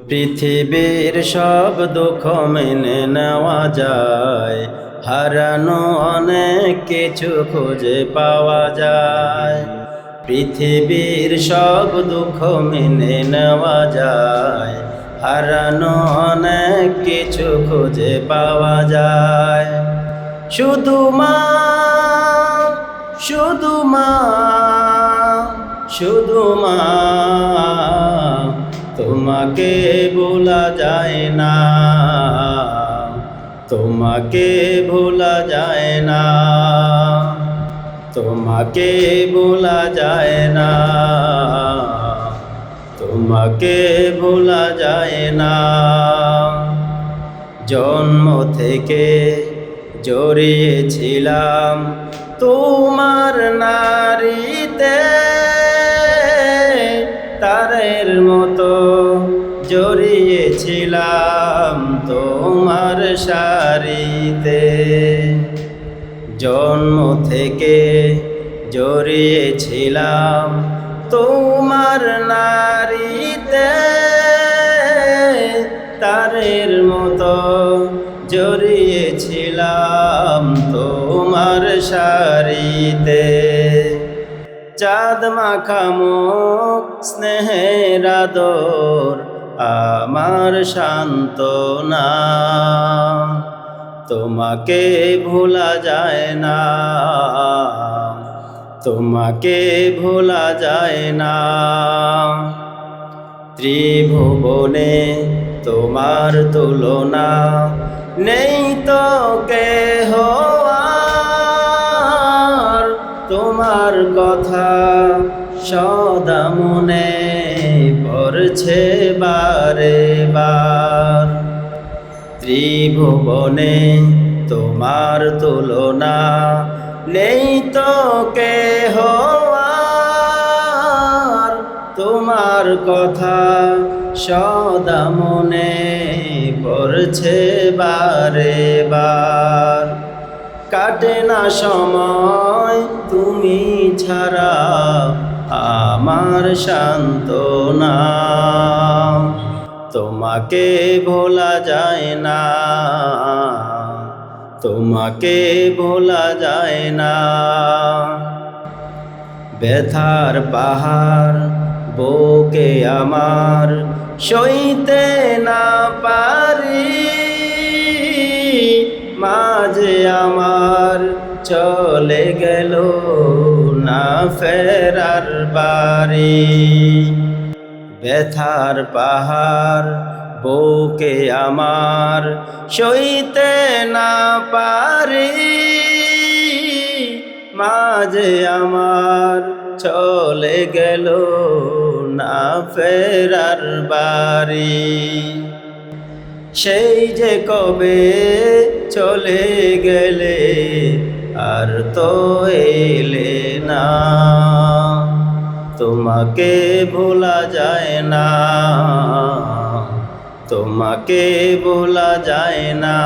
পৃথিবীর সব দুঃখ মেনে নেওয়া যায়, হারানো অনেক কিছু খুঁজে পাওয়া যায়। পৃথিবীর সব দুঃখ মেনে নেওয়া যায়, হারানো অনেক কিছু খুঁজে পাওয়া যায়। শুধু মা, শুধু মা, শুধু মা, তোমাকে ভোলা যায় না, তোমাকে ভোলা যায় না, তোমাকে ভোলা যায় না, তোমাকে ভোলা যায় না। জন্ম থেকে জড়িয়েছিলাম তোমার নারীতে, তারের মতো জড়িয়েছিলাম তোমার শাড়িতে। জন্ম থেকে জড়িয়েছিলাম তোমার নারীতে, তারের মতো জড়িয়েছিলাম তোমার শাড়িতে। চাঁদ মাখা মুখ স্নেহের আদর আমার সান্ত্বনা, তোমাকে ভোলা যায় না, তোমাকে ভোলা যায় না। ত্রিভুবনে তোমার তুলনা, নেই তো কেহ আর, তোমার কথা সদা মনে পড়ছে বারে বার। ত্রিভুবনে তোমার তুলনা, নেই তো কেহ আর, তোমার কথা সদা মনে পড়ছে বারে বার। কাটে না সময় তুমি ছাড়া আমার সান্ত্বনা, তোমাকে ভোলা যায় না, তোমাকে ভোলা যায় না। ব্যথার পাহাড় বুকে আমার সইতে না পারি, মাঝে আমার চলে গেল না ফেরার বাড়ি। ব্যথার পাহাড় বুকে আমার সইতে না পারি, মাঝে আমার চলে গেল না ফেরার বাড়ি। সেই যে কবে চলে গেলে আর তো এলে না, তোমাকে ভোলা যায় না, তোমাকে ভোলা যায় না।